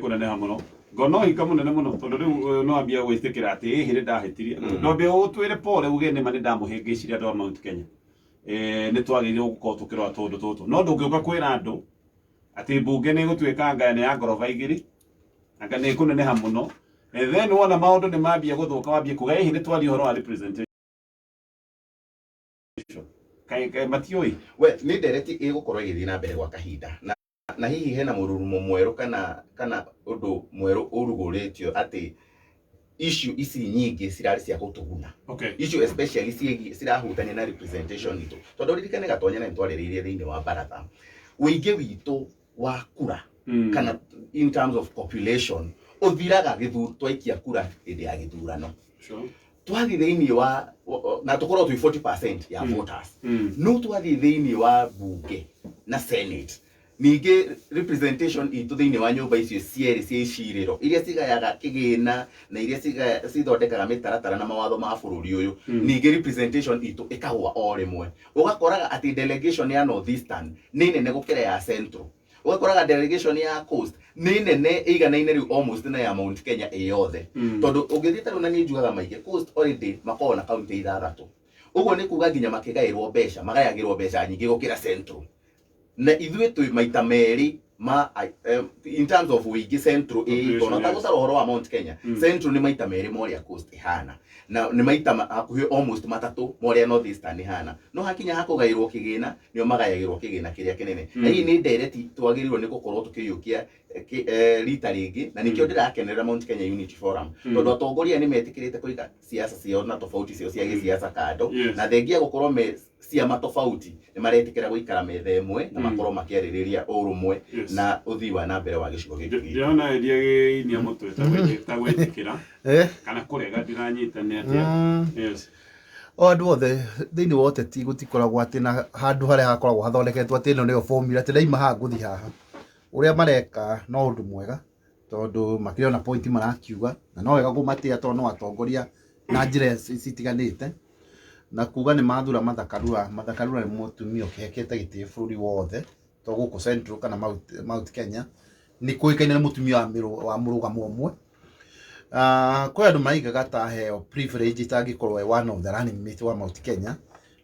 kuna ne hamuno gono hika munene muno tondu riu no ambia gwitikira ati hiri ndahitirie no be utwire pole uge ne mane ndamuhengeciria andu a Mount Kenya ni twagirire gukorwo tukirora tondu tutu no ndungiuka kwira andu ati bunge ni gutwika ngaya ya ngoroba igiri anga ni kuneneha muno then wona maundu ni mambia guthuka wambia kuga hihi ni twari horo wa representation kai matioi we ni ndereti igukorwo igithii na mbere gwa kahinda na hihi hena mururumo mweru kana undu mweru uruguritio ati issue isi nyingi cirari cia gutuguna issue especially cirahutania na representation itu tondu ririkane Gatonye na ntwariririe thiini wa Mbaratha uingi witu wa kura kana in terms of population uthiraga twaikia kura hindi ya githurano twathi thiini wa na tukorwo twi 40% ya voters no twathi thiini wa bunge na senate ninge representation itu thiini wa nyumba icio cieri cia iciriro iria cigayaga kigina na iria cithondekaga mitaratara na mawatho ma bururi uyu ninge representation itu ikagwa o rimwe ugakoraga ati delegation ya northeastern ni nene gukira ya central ugakoraga delegation ya coast ni nene iganaine riu almost na ya Mount Kenya eyothe tondu ungithita riu na ni njugaga maige coast already makona na county ithathatu uguo ni kuga nginya makigairwo mbeca magayagirwo mbeca nyingi gukira central na ithuĩ twĩ maita meri ma in terms of wigi central tona ta gũtara ũhoro wa Mount Kenya central nĩ maita meri moria coast ihana na nĩ maita hakuhĩ almost matatu moria northeastern ihana no hakinya hakũgaĩrwo kĩgĩna nĩo magayagĩrwo kĩgĩna kĩrĩa kĩnene na hii nĩ ndereti twagĩrĩirwo nĩ gũkorwo tũkĩiyũkia rita rĩngĩ na nĩkĩo ndĩrakenerera Mount Kenya Unity Forum tondũ atongoria nĩ metĩkĩrĩte kũiga siasa ciao na tofauti ciao cia gĩsiasa kando na thengia gũkorwo me ciama tofauti nĩ maretikira guikara metha ĩmwe na makorwo makĩarĩrĩria ũrũmwe na ũthii wa na mbere wa gĩcigo gĩkĩ ndĩrona eria gĩinia mũtwe ta gwĩtĩkĩra kana kũrega ndiranyitane atia yes o andu othe thiini wa ũteti gũtikoragwo atĩ na handũ harĩa hakoragwo hathondeketwo atĩ ĩno nĩyo formula atĩ ndaima haha ngũthi haha ũrĩa mareka no ũndũ mwega tondũ makĩona point marakiuga na no wega kũmatĩa tondũ no atongoria na njĩra citiganĩte na kuga ni mathura mathakarua nĩ mũtumia ũkĩhekete gĩtĩ bũrũri wothe to gũkũ central kana Mount Kenya nĩ kũĩkaine nĩ mũtumia wa mũrũgamo ũmwe kwa andũ maigaga ta heo privilege itangĩkorwo one of the running mate wa Mount Kenya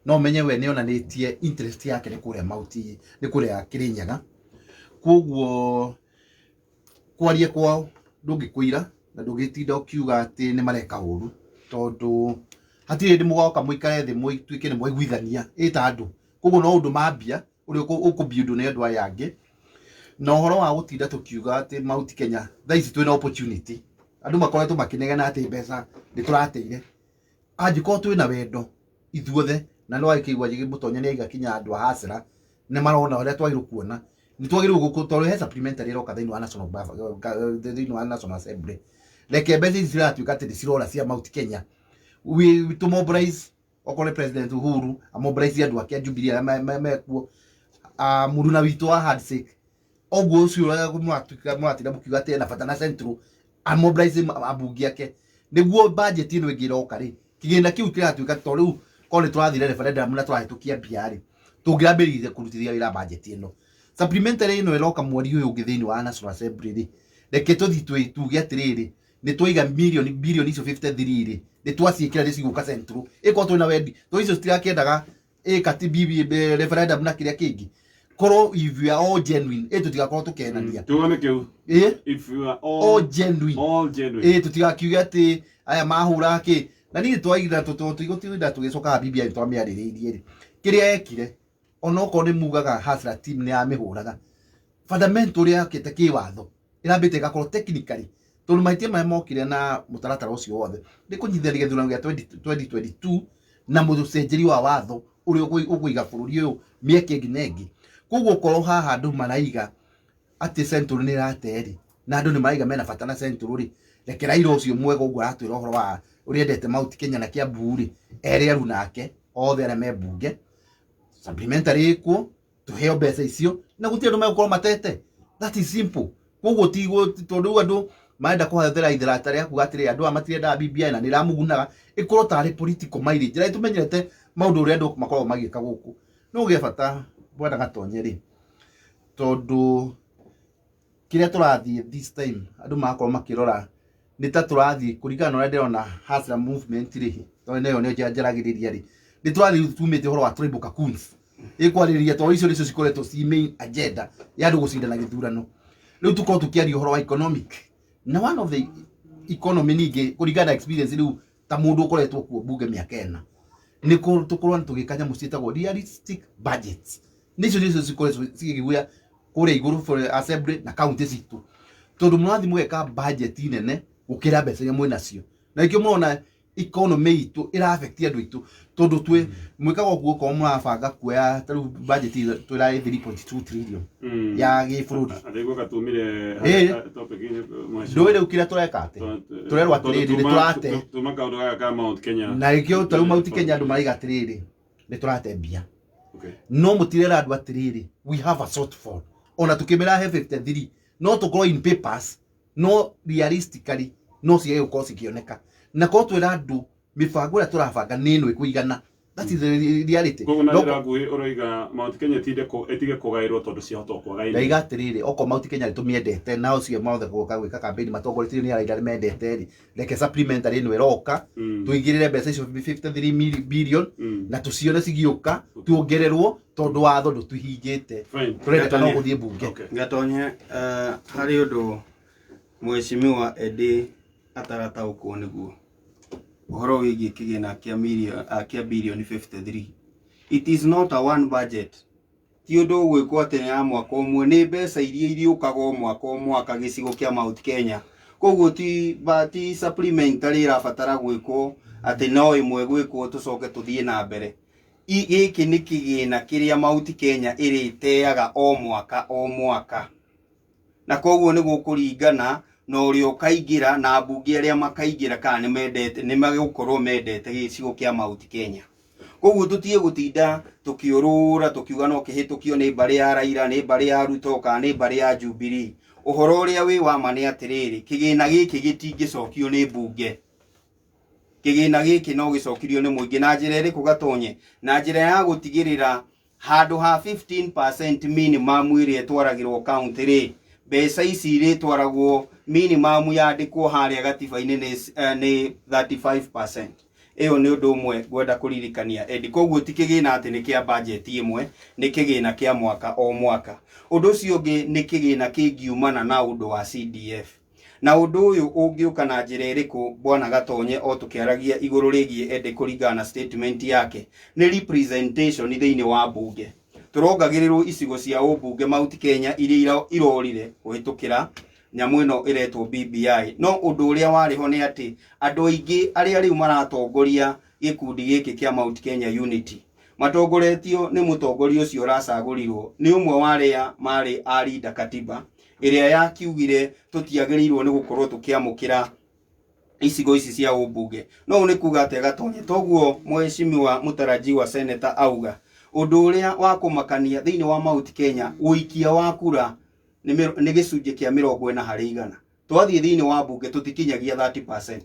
no menye we nĩ onanĩtie interest yake nĩ kũrĩa Kirinyaga koguo kwaria kwao ndũngĩkũira na ndũngĩtinda ũkiuga atĩ nĩ mareka ũru tondũ hatirĩ ndĩ mũgoka mũikare thĩ mũituĩke nĩ mwaiguithania ĩta andũ koguo no ũndũ mambia ũrĩa ũkũbuild nĩ andũ aya angĩ na ũhoro wa gũtinda tũkiuga atĩ Mount Kenya thaa ici twĩna opportunity andũ makoretwo makĩnegena atĩ mbeca nĩ tũrateire angĩkorwo twĩna wendo ithuothe na no aikĩigua njĩgĩ Mũtonye nĩ aigakinya andũ a hasira nĩ marona ũrĩa twagĩrĩirwo kuona nĩ twagĩrĩirwo tondũ he supplementary ĩroka thĩinĩ wa National Assembly reke mbeca ici ciratuĩka atĩ cirora cia Mount Kenya to mobilize okole President Uhuru mobilize andu ake Jubilee mekuo muruna witũ wa handshake oguo ucio mwatinda mukiuga atĩ na bata na central mobilize abungi ake nĩguo budget ĩno ĩngĩroka rĩ kĩgĩna kĩu kĩratuĩka to rĩu ko nĩ tũrathire referendum na tũrahĩtũkia mbia rĩ tũngĩambĩrĩria kũrutithia wĩra budget ĩno supplementary ĩno ĩroka mweri ũyũ ũngĩ thĩinĩ wa National Assembly rĩ reke tũthi tuge atĩrĩrĩ nĩ twaiga billion icio 53 rĩ nĩ twaciĩkĩra rĩ cigũka central ĩkorwo twĩna wendi to icio citirakĩendaga katibi referendum na kĩrĩa kĩngĩ korwo if you are all genuine tũtigakorwo tũkenania tuone kĩu if you are all genuine tũtigakiuge atĩ aya mahũra kĩ na niĩ twaigĩra tũtigũtinda tũgĩcokaga BBI twamĩarĩrĩirie rĩ kĩrĩa ekire onokorwo nĩ mugaga hasra team nĩ yamĩhũraga fundamental ũrĩa yakĩte kĩwatho ĩrambĩte ĩgakorwo technically tondũ mahĩtia maya mokire na mũtaratara ũcio wothe nĩ kũnyithia gĩthurano gĩa 2022 na mũcenjeri wa watho ũrĩa ũkũiga bũrũri ũyũ mĩeke ĩngĩ na ĩngĩ koguo korwo haha andũ maraiga atĩ central nĩ ĩrateri na andũ nĩ maraiga mena bata na central rĩ reke Raila ũcio mwega ũguo aratwĩra ũhoro wa ũrĩa endete Mount Kenya na Kiambu rĩ ere aru nake othe arĩa me mbunge supplementary ĩkuo tũheo mbeca icio na gũtirĩ andũ megũkorwo matete that is simple koguo tigwo tondũ andũ maenda kũhathĩra itherata rĩa kuga atĩrĩ andũ matirenda BBI na nĩ ramugunaga ĩkorwo tarĩ political mileage rĩrĩa tũmenyerete maũndũ ũrĩa andũ makoragwo magĩka gũkũ no ũgĩe bata bwana Gatonye rĩ tondũ kiria turathie this time andu makorwo makirora ni ta turathie kurigana na ndirona hasla movement ri to neyo ne njaragiriria ri ni turathie tumite horo wa tribal cocoons ikwariria to icio nicio cikoretwo ci main agenda ya andu gucindana githurano riu tukorwo tukiaria horo wa economic na one of the economy ningi kurigana experience riu ta mundu ukoretwo kuo bunge miaka ena ni tukorwo tugikanya mucitagwo realistic budgets nicio cikoretwo cigiguya kure iguru for assembly na county citu tondu murathi mugeka budget nene gukira mbeca iria mwinacio na ikio mona economy itu ira affect andu itu tondu twi mwikaga guo ko murabanga kuoya taru budget twira 3.2 trillion ya giburudi adego gatumire topic ini ndwire ukira tureka ate turerwa atiriri ni turate tumaka undu ga Mount Kenya na ikio taru Mount Kenya andu maiga atiriri ni turate mbia no mutirera andu atiriri we have a shortfall ona tukimera he 53 no tukorwo in papers no realistically no cie uko cikioneka na ko twira andu mibango ria turabanga nino ikuigana that is the reality no ngui oroiga Mount Kenya etige kugairwo tondu ciahotwo kwaga na igatiriri oko Mount Kenya tumiendete na ucio mothe goka gwika campaign matongoretio ni araida mendete ri reke supplementary ino iroka tuingirire mbeca icio 53 billion na tucione cigiuka tuongererwo tondu watho ndutuhingite turenda no guthie bunge Gatonye hari undu mweshimiwa edi atarata uko niguo uhoro wigi kigina kia billion 53 it is not a one budget ti undu gwikwo atene ya mwaka umwe ni mbeca iria iriukaga mwaka gicigo kia Mount Kenya koguo ti supplementary irabatara gwikwo ati no imwe gwikwo tucoke tuthie na mbere giki ni kigina kiria Mount Kenya iriteaga o mwaka na koguo ni gukuringana no uri ukaingira na bunge aria makaingira kana ni mendete ni magigukorwo mendete gicigo kia Mount Kenya koguo tutie gutinda tukiurura tukiuga no kihitukio ni mbari ya Raila ni mbari ya Ruto kana ni mbari ya Jubilee uhoro uria wi wa mane atiriri kigina giki gitingicokio ni bunge kigina giki no gicokirio ni muingi na njira iri Gatonye na njira ya gutigirira handu ha 15% minimum iri etwaragirwo county ri mbeca ici iri twaragwo minimum yandikwo haria gatiba-ini ni 35%. Iyo ni undu umwe gwenda kuririkania endi koguo tikigina ati ni kia budget imwe ni kigina kia mwaka o mwaka undu ucio ungi ni kigina kingiumana na undu wa CDF na undu uyu ungiuka na njira iriku bwana Gatonye o tukiaragia iguru rigie endi kuringana statement yake ni representation thiini wa bunge turongagirirwo icigo cia ubunge Mount Kenya iria irorire kuhitukira nyamu ino iretwo BBI no undu uria wariho ni ati andu aingi aria riu maratongoria gikundi giki kia Mount Kenya Unity matongoretio ni mutongoria ucio racagurirwo ni umwe waria mari arinda katiba iria yakiugire tutiagirirwo ni gukorwo tukiamukira icigo ici cia ubunge no ni kuga ati Gatonye toguo mweshimiwa mutarajiwa senator auga undu uria wa kumakania thiini wa Mount Kenya uikia wa kura ni gicunje kia 40% twathie thiini wa bunge tutikinyagia 30%.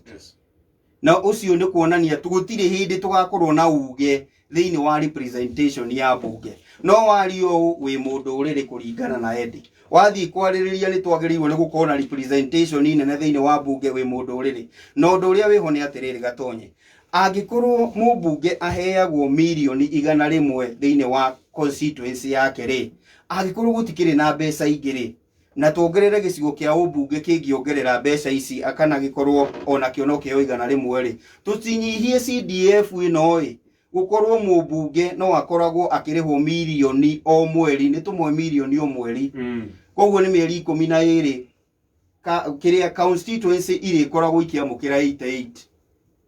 Na ucio ni kuonania tugutire hindi tugakorwo na uge thiini wa representation ya bunge no wario wi mundu uriri kuringana na endi wathie kwaririria ni twagirirwo ni gukorwo na representation nene thiini wa bunge wi mundu uriri no undu uria wiho ni atiriri Gatonye angikorwo mubunge aheagwo milioni 100 thiini wa constituency yake ri angikorwo gutikiri na mbeca ingiri na tuongerere gicigo kia ubunge kingiongerera mbeca ici akana gikorwo ona kiono kio 100 ri tutinyihie CDF ino ri gukorwo mubunge no akoragwo akirihwo milioni o mweri ni tumwe milioni o mweri koguo ni mieri 12 kiria constituency iri koragwo ikiamukira 88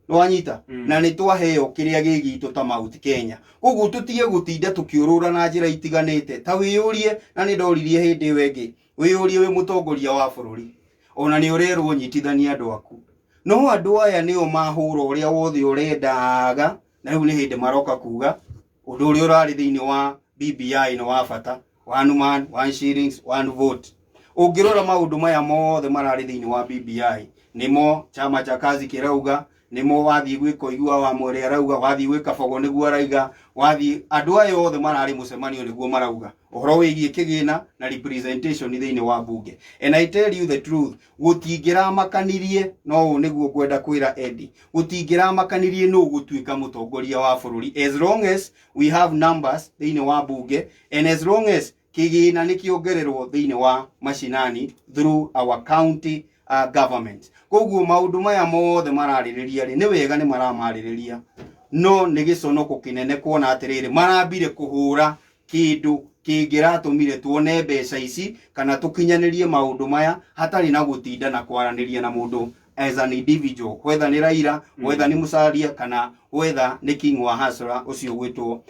no anyita na ni twaheo kiria gigito ta Mount Kenya koguo tutige gutinda tukiurura na njira itiganite ta wiyurie na ni ndoririe hindi wengi wiyurie wi mutongoria wa bururi ona ni urerwo nyitithania andu aku no andu aya nio mahura uria wothe urendaga na riu ni hindi maroka kuga undu uria urari thiini wa BBI no wa bata one man one shillings one vote ungirora maundu maya mothe marari thiini wa BBI nimo chama cha kazi kirauga nimo wathi gwiko igua wa mwere arauga wathi gwika fogo niguo araiga wathi andu ayo othe marari mucemanio niguo marauga uhoro wigie kigina na representation thiini wa bunge. And I tell you the truth, gutingira makanirie no niguo kwenda kwira Eddie, gutingira makanirie no gutuika mutongoria wa bururi as long as we have numbers thiini wa bunge and as long as kigina nikiongererwo thiini wa mashinani through our county government. Koguo maundu maya mothe maraririria ri ni wega ni maramaririria no ni giconoko kinene kuona atiriri marambire kuhura kindu kingiratumire tuone mbeca ici kana tukinyanirie maundu maya hatari na gutinda na kwaraniria na mundu as an individual, whether ni Raila, whether ni Musalia kana whether ni King wa Hasra ucio gwitwo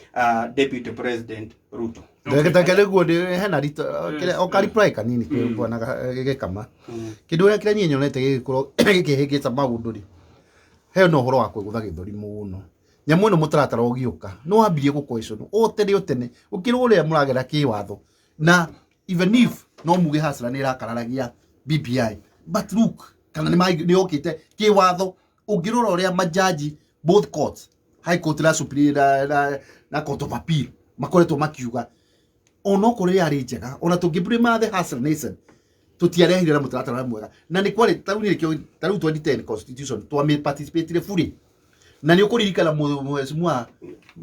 Deputy President Ruto. Ndagĩtarĩ guo ndĩ hena rita okari play kanini kwĩ bwana gĩkama kĩndũ gĩkĩa niĩ nyonete gĩgĩkorwo gĩkĩhĩngĩca maũndũ rĩ he no horo wa kwĩgũtha gĩthũri mũno nyamũ ĩno mũtaratara ũgĩũka no wambirie gũkoicwo o tene ũkĩrwo ũrĩa mũragera kĩwatho na even if no muge Hasra nĩ ĩrakararagia BBI but look kana nĩ okĩte kĩwatho ũngĩrora ũrĩa majaji both courts high court na supreme na court of appeal makoretwo makiuga ono kore yari njega ona tungĩbrima the Hasra nation tutiarehire na mũtaratara mwega na nĩ kwari tauni kĩo taru 2010 constitution twame participate fully na nĩ ũkũririkana mwa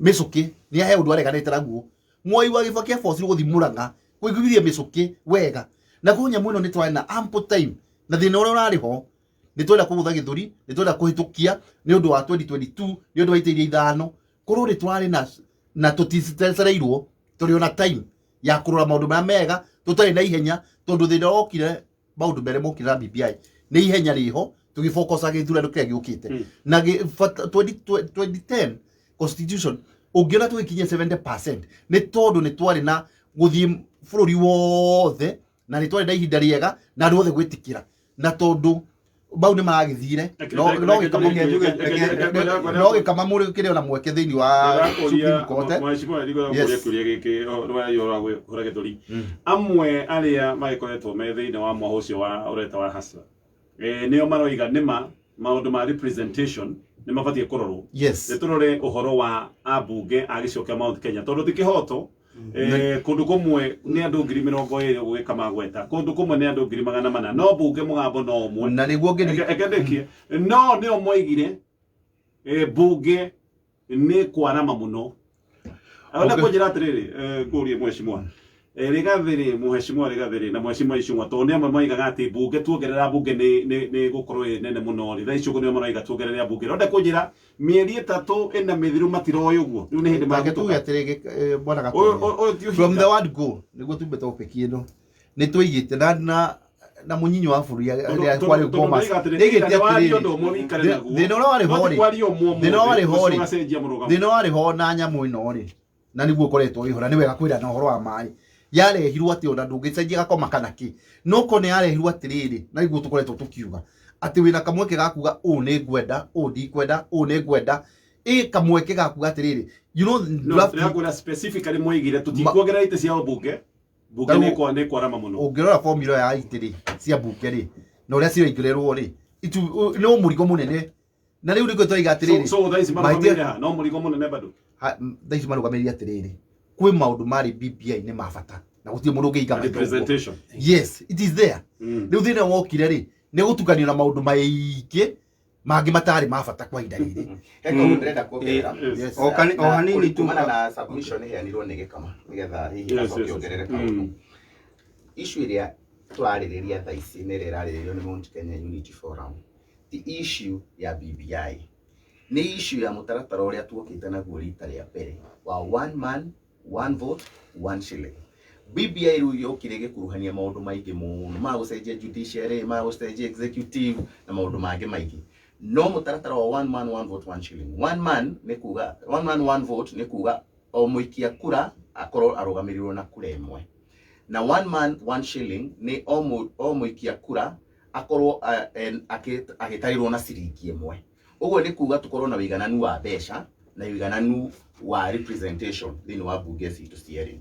Mĩcũki nĩ ahe ũndũ areganĩte naguo Mwai wa Kibaki force gũthi Mũrang'a kũiguithia Mĩcũki wega na kunya mũno nĩ twari na ample time na thĩna ũrĩa ũrarĩ ho nĩ twenda kũgũtha gĩthũri nĩ twenda kũhĩtũkia nĩ ũndũ wa 2022 nĩ ũndũ wa itĩria ithano korwo nĩ twari na tũticereirwo tũrĩ ona time ya kũrora maũndũ maya mega tũtarĩ na ihenya tondũ thĩna wokire maũndũ mbere mokira BBI nĩ ihenya rĩho tũgĩfocus gĩthurano kĩrĩa gĩũkĩte na 2010 constitution ũngĩona tũgĩkinyia 70% nĩ tondũ nĩ twari na gũthiĩ bũrũri wothe na nĩ twari na ihinda rĩega na andũ othe gwĩtĩkĩra na tondũ bau nĩ maragĩthire no gĩkama mũrĩ kĩrĩ ona mweke thĩinĩ wa Supreme Court mheshimiwa ndio kũria gĩkĩ rwaya hũra gĩthũri amwe arĩa magĩkoretwo me thĩinĩ wa mwaho ũcio wa ũreta wa Hasra nĩo maroiga nĩma maũndũ ma representation nĩ mabatie kũrorwo nĩ tũrore ũhoro wa ambunge agĩcokia Mount Kenya tondũ ti kĩhoto kundu kumwe ni andu 20,000 gwika magweta kundu kumwe ni andu 400 no bunge mugambo no umwe na niguo ngedekie no ni omwoigire bunge ni kwarama muno ona kujira atiriri kurie mheshimiwa rigathiri mheshimiwa rigathiri na mheshimiwa Icung'wa to ni amwe maigaga ati bunge tuongerera bunge ni gukorwo nene muno ri tha Icung'wa ni maraiga tuongerera bunge ronda kujira mieri 3 ina mithiru matiroyo uguo riu ni hindi magituga atirigi bwana Gatonye from the word go niguo tumbe topic ino ni tuigite na munyinyo wa bũrũri arĩa kwari Bomas ndigite atiriri thina wari ho na nyamu ino ri na niguo koretwo ihora ni wega kwira na horo wa mai yarehirwo ati ona ndungicenjia gakoma kana ki no ko ni yarehirwo atiriri na niguo tukoretwo tukiuga ati wina kamweke gakuga ni ngwenda ndi kwenda ni ngwenda kamweke gakuga atiriri you know draft ya specifically moigire tutikuongerera ite cia bunge ni kwarama muno ungirora formula ya itiri cia bunge ri na uria cireigirerwo ri no murigo munene na riu niko twiga atiriri so thaisi marugamiria no murigo munene bado thaisi marugamiria atiriri kwi maundu mari BBI ni mabata na gutie mundu ngiiga representation yes it is there riu thina wokire ri ni gutukanio na maundu maingĩ mangĩ matari mabata kwa ihinda rĩrĩ heko ndĩrenda kuongerera o hanini tu na submission heanirwo nĩ gĩkama nĩgetha hihi akiongerereka issue ĩrĩa twarĩrĩria thaa ici nĩ ĩrĩa ĩrarĩrĩrio nĩ Mount Kenya Unity Forum the issue ya BBI nĩ issue ya mũtaratara ũrĩa tuokĩte naguo rita rĩa mbere wa one man one vote one shilling BBI rĩu yokire gĩkuruhania maũndũ maingĩ mũno ma gũcenjia judiciary ma gũcenjia executive na maũndũ mangĩ maingĩ no mũtaratara wa one man one vote one shilling one man one vote nĩ kuga o mũikia kura akorwo arũgamĩrĩrwo na kura ĩmwe na one man one shilling nĩ o mũikia kura akorwo agĩtarĩrwo na ciringi ĩmwe ũguo nĩ kuga tũkorwo na ũigananu wa mbeca na ũigananu wa representation thĩinĩ wa bunge citũ cierĩ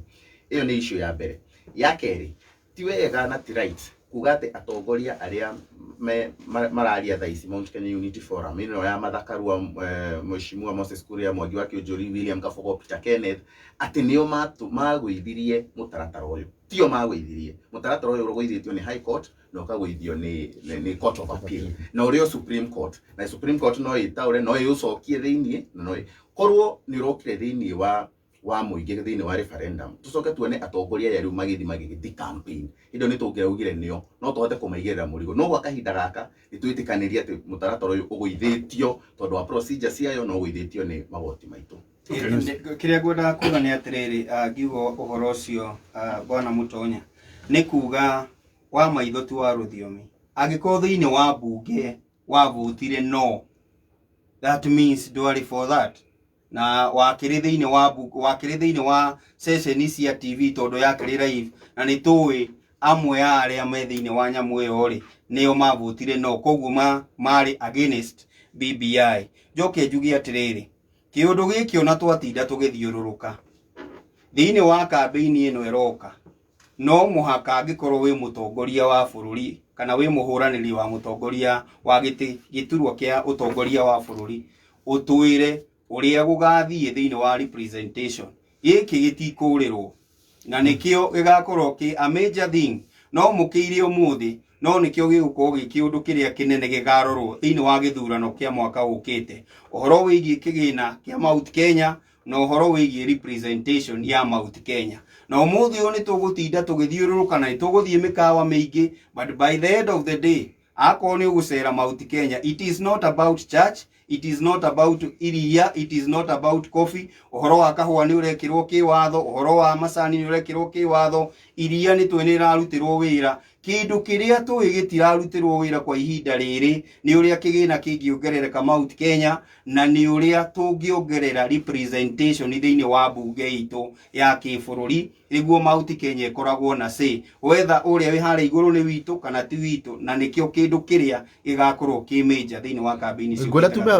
iyo nĩ issue ya mbere ya kerĩ ti wega na ti right kuga atĩ atongoria arĩa mararia thaa ici Mount Kenya Unity Forum ino ya mathakarua Mheshimiwa Moses Kuria Mwangi wa Kĩonjũri William Kabogo Peter Kenneth ati nio magwithirie mutaratara uyu tio magwithirie mutaratara uyu urugwithitio ni High Court no kagwithio ni Court of Appeal na urio Supreme Court na Supreme Court no itaure no yucokie thiini no korwo ni urokire thiini wa muingi thiini wa referendum tucoke tuone atongoria ya riu magithi campaign indo ni tungiraugire nio no tuhote kumaigirira murigo no gwa kahinda gaka nitwitikanirie ati mutaratara uyu ugwithitio tondu wa procedure ciayo no ugwithitio ni magoti maitu. Kiria ngwenda kuga ni atiriri ngiugo uhoro ucio bwana Mutonya ni kuga wa maitho tu wa ruthiomi agiko thiini wa bunge wa votire no, that means do for that na wakiri thiini wa session cia TV tondu yakiri live na ni tuwi amwe ya aria me thiini wa nyamu iyo ri nio mavotire no koguo mari against BBI. Joke njugi atiriri kiundu giki ona twatinda tugithiururuka thiini wa campaign ino iroka no muhaka angikorwo wi mutongoria wa bururi kana wi muhuraniri wa mutongoria wa giturwa kia utongoria wa bururi utwire uria gugathie thiini wa representation giki gitikurirwo na nikio gigakorwo ki a major thing no mukire umuthi no nikio gigukorwo gi kiundu kiria kinene gigarorwo thiini wa githurano kia mwaka ukite uhoro wigie kigina kia Mount Kenya na uhoro wigie representation ya Mount Kenya na umuthi oni tugutinda tugithiururuka na tuguthie mikawa mingi but by the end of the day akoni ugucera Mount Kenya it is not about church, it is not about iria, it is not about coffee. Uhoro wa kahua ni urekirwo kiwatho, uhoro wa macani ni urekirwo kiwatho, iria ni twene irarutirwo wira. Kindu kiria gitirarutirwo wira kwa ihinda riri ni uria kigina kingiongerereka Mount Kenya na ni uria tungiongerera representation thiini wa bunge itu ya kibururi niguo Mount Kenya ikoragwo na say whether uria wi hare iguru ni witu kana ti witu na nikio kindu kiria igakorwo ki major thiini wa campaign icio. Gwenda tume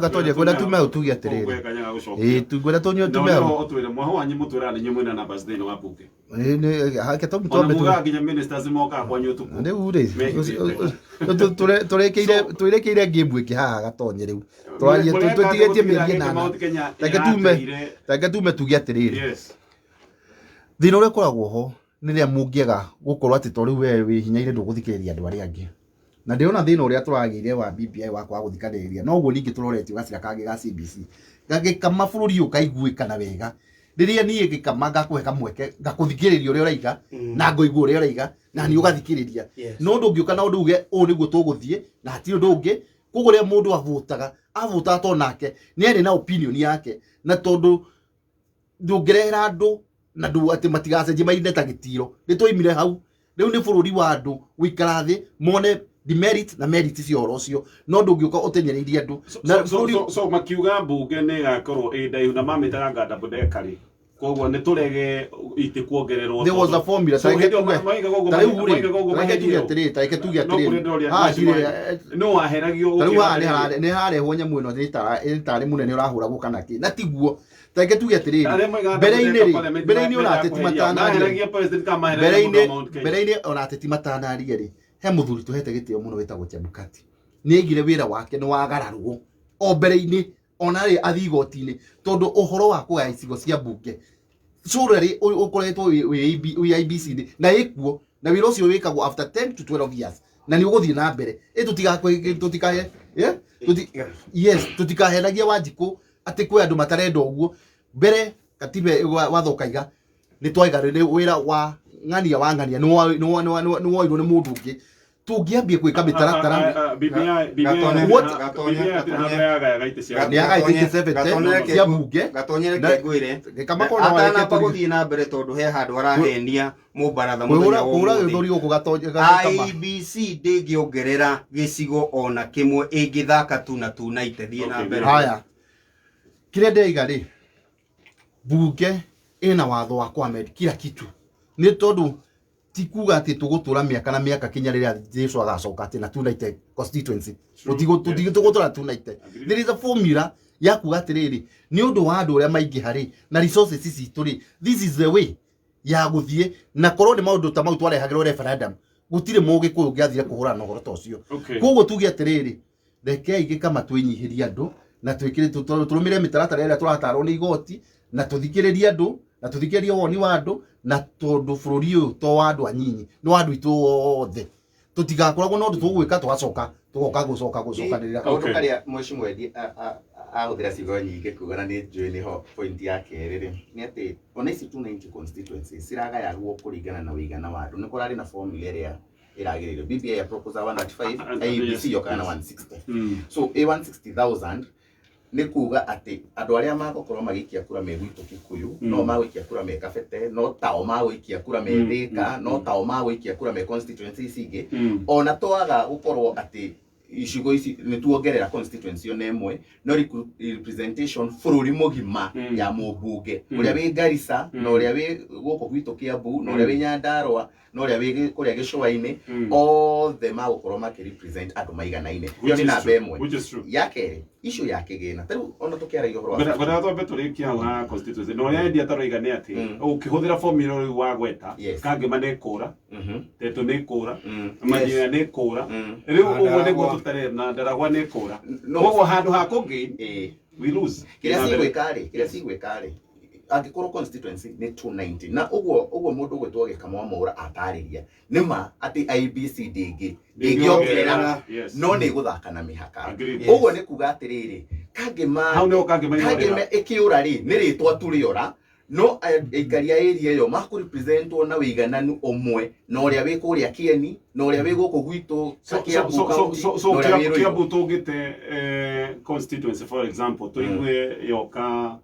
Gatonye gwenda tume utugi atiriri tu gwenda tonyo tume no twire mwaho wanyu mutwira ni nyumwe na numbers thiini wa bunge ni hake to mutombe nginya ministers moka kwa nyu tuku riu ri turekeire game iki haha Gatonye riu twarie tutigetie mieri na take tume tugi atiriri thina uria koragwo ho ni ria mungiega gukorwo ati to riu we wi hinyaire nduguthikiriria andu aria angi na ndiona thina uria turagire wa BBI wakwa guthikariria no guo ningi turoretio gacira kangi ga CBC gagikama bururi ukaiguikana wega riria nie gikama gakuhe kamweke gakuthikiriria uria uraiga na ngoigua uria uraiga na ni ugathikiriria no ndungiuka na undu uge u niguo tuguthie na hati undu ungi kuguria mundu avota to nake ni ene na opinion yake na tondu ndungirehera andu na ndu ati matigacenjie mainde ta gitiro ni twoimire hau riu ni bururi wa andu wikara thi mone demerit na merit cio rocio no ndungiuka utenyereirie andu na so makiuga bunge ni gakorwo ndaihu na mamitaga nganda budekari koguo ni turege iti kuongererwo there was a formula take tuge no aheragio ni harehwo nyamu ino tari munene urahuragwo kana ki na tiguo take tuge atiriri mbere-ini urateti matanaria ri he muthuri tuhete gitio muno wetagwo Chebukati ni igire wira wake ni wagararwo o mbere-ini ona ri athigoti-ini tondu uhoro wa kugaya icigo cia bunge surely ukoretwo wi IBC na ikuo na wira ucio wikagwo after 10 to 12 years na ni uguthie na mbere tutikahenagia Wanjiku ati kwe andu matarenda uguo mbere katibe wathokaiga ni twaiga ni wira wa ng'ania ni woirwo ni mundu ungi tungiambie gwika mitaratara Gatonye ngwire kama kona atana guthie na mbere tondu he handu arahenia Mbaratha IBC ndingiongerera gicigo ona kimwe ingithaka tu na itethie na mbere. Haya kire ndeiga ri bunge ina watho wa kwamed kila kitu ni tondu tikuga ati tugutura miaka na miaka kinya riria Jesu agacoka ati na tunaite constituency tugutura tunaite there is a formula ya kuga atiriri ni undu wa andu uria maingi hari na resources ici turi this is the way ya guthie na korwo ni maundu ta mau twarehagirwo referendum gutire mugi kuyu ngiathire kuhura na horo tocio koguo tuge atiriri rekei gikama twinyihiria andu na twikire turumire mitaratara ira turatarwo ni igoti na tuthikiririe andu na tuthikiririe woni wa andu na tondu bururi uyu to wa andu anyinyi no andu itu othe tutigakoragwo no ndu tugwika twacoka tugoka gucokanirira kaundu karia mheshimiwa Edi ahuthira cigo nyingi kuga na ni njui niho point yake riri ni ati ona ici 290 constituencies ciragayagwo kuringana na wigana wa andu ni kurari na formula iria iragirire BBI ya proposal 195 ABC yokana 160 so A160,000 ni kuga ati andu aria magokorwo magikia kura me gwitu Kikuyu no magwikia kura me Kabete no tao magwikia kura me Thika no tao magwikia kura me constituencies ingi ona twaga gukorwo ati icigo ici ni tuongerera constituency yo nemwe no representation bururi mugima ya mubunge uria wi Garissa no uria wi guko gwitu Kiambu no uria wi Nyandarua no uria wi kuria Gicua-ini all them magokorwo makirepresent andu maiganaine yo ni namba emwe yake issue ya kigina taru ona tukiaragia horo bara thombe turikia wa constituency no uria ndia taroigane ati ukihuthira formula uyu wa gweta kange manekura teto nekura manyira nekura riu ugo ni gututare na ndaragwa nekura koguo handu ha kungi we lose kiria cigwikari angikorwo constituency ni 290 na uguo mundu gwetwo gikamwa mura atariria nima ati IBC ndingiongerera no ni guthaka na mihaka uguo ni kuga atiriri kangema ikiura ri ni ritwa turiora no ikaria area yo maku representwo na wigananu omwe no uria wi kuria Kieni no uria wi guku gwitu Kiambu tugite constituency for example tuigwe yoka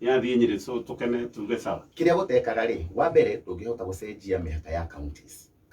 ya thinyire so tukene tuge sawa kiria gutekaga ri wa mbere tungihota gucenjia mihaka ya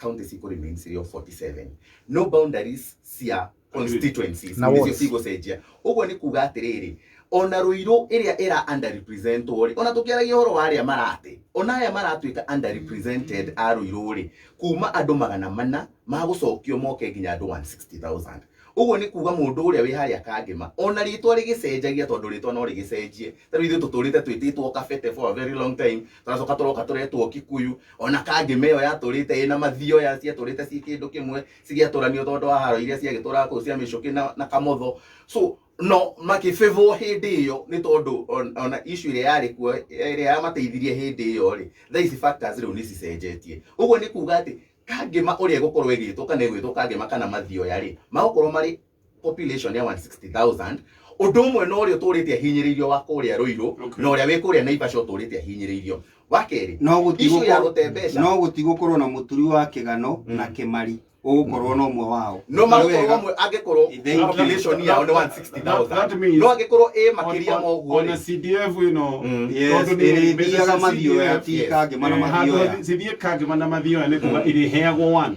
counties iko remain 47 no boundaries cia constituencies nicio cigucenjia uguo ni kuga atiriri ona Ruiru iria era under represented ori ona tukiaragia horo wa aria marate ona aya maratuika under represented a Ruiru ri kuma andu 400 magucokio moke nginya andu 160,000 uguo ni kuga mundu uria wi haria kangema ona ritwa rigicenjagia tondu ritwa no rigicenjie taru ithu tuturite twititwo Kabete for a very long time turacoka turoka turetwo Kikuyu ona kangeme yo yaturite ina mathio ya cia turite ci kindu kimwe cigiaturanio tondu wa haro iria ciagitura ku cia micuki na Kamotho so no makifevo hindi iyo ni tondu ona issue ile yari ku ile ya mateithirie hindi iyo ri these factors riu ni cicenjetie uguo ni kuga ati kangema uria gukorwo igitwo kana igwitwo kangema kana mathio yari magukorwo mari population ya 160,000 undu umwe no uria turite hinyiririo wa kuria Ruiru no uria wi kuria Naivasha turite hinyiririo wakeri no gutigukorwo na muturi wa kigano na kimari ugukorwo no mwe wao no magukorwo mwe angikorwo population ya 160,000 no angikorwo makiria moguo ona CDF ino tondu ni thiaga mathio ya tikage mana mathio ya cithie kage mana mathio ni kuga iri heagwo one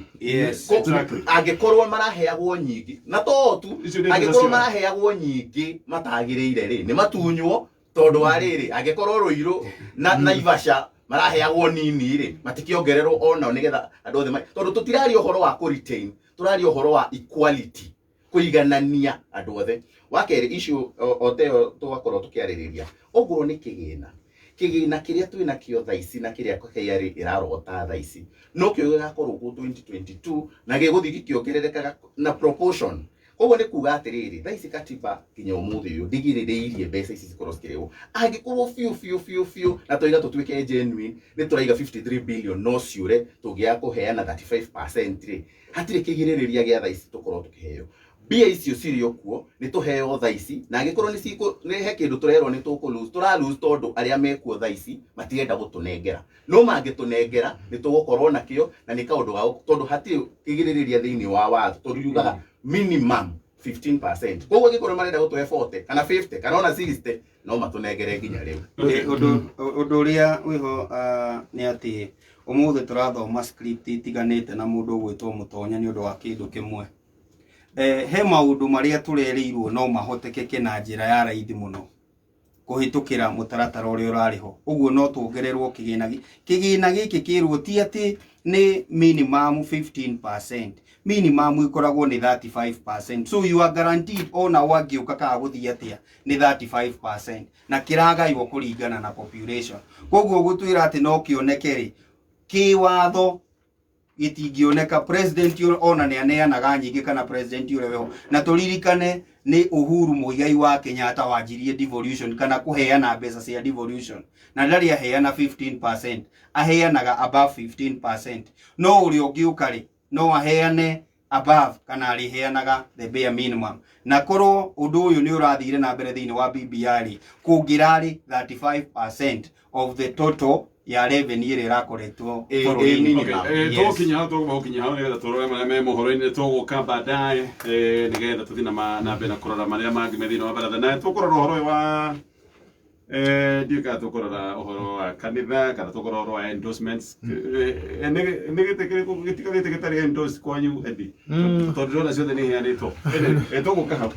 angikorwo maraheagwo nyingi na to tu angikorwo maraheagwo nyingi matagirire ri ni matunywo tondu wa riri angikorwo Ruiru na Naivasha maraheagwo nini ri matikiongererwo ona nigetha andu othe tondu tutirari uhoro wa ku retain turari uhoro wa equality kuiganania andu othe wakeri issue oteo tugakorwo tukiaririria uguo ni kigina kiria twina kio thaici na kiria KRA irarogota thaici no kio gakorwo ku 2022 na giguthi gikiongererekaga na proportion koguo ni kuga atiriri thaici katiba kinya umuthi uyu ndigiririirie mbeca ici cikorwo cikirego angikorwo fiu na toiga tutwike genuine ni turaiga 53 billion no ciure tugia kuheana 35% ri hatire kigiririria gia thaici tukorwo tukiheo bia icio cirio kuo ni tuheo thaici na angikorwo ni he kindu turerwo ni tukulose turalose tondu aria mekuo thaici matirenda gutunengera no mangitunengera ni tugukorwo nakio na ni kaundu ga tondu hatire kigiririria thiini wa watho tondu yugaga minimum 15%. Koguo gikorwo marenda gutwe 40 kana 50 kana ona 60 no matunengere nginya riu. Undu uria wiho ni ati umuthi turathoma script itiganite na mundu gwitwo Mutonya ni undu wa kindu kimwe. He maundu maria turerirwo no mahotekeke na njira ya raithi muno kuhitukira mutaratara uria urariho uguo no tuongererwo kigina giki kirwo ti ati ni minimum 15%. Minimum ikoragwo ni 35%. So you are guaranteed ona wagiuka ka guthia atia ni 35% na kiragairwo kuringana na population. Koguo gutwira ati no kionekeri kiwatho itingioneka president ona ne aneanaga nyingi kana president ureweho na turirikane ni Uhuru Muigai wa Kenyatta wanjirie devolution kana kuheana mbeca cia devolution na ndari aheana 15%, aheanaga above 15%, no uri ungiukari no aheane above kana ariheanaga the bare minimum. Na koro undu uyu ni urathire na mbere thiini wa BBI kungirari 35% of the total ya revenue ire rakoretwo tukinya hau tugukinya hau nigetha turore maria me mohoro-ini tuguka baadaye nigetha tuthi na mbere kurora maria mangi me thiini wa Mbaratha na tukurora uhoro uyu wa ndika tukurora uhoro wa kanitha kana tukurora uhoro wa endorsements gitigarite gitari endorse kwanyu endi tondu ndona ciothe ni heanitwo tuguka hau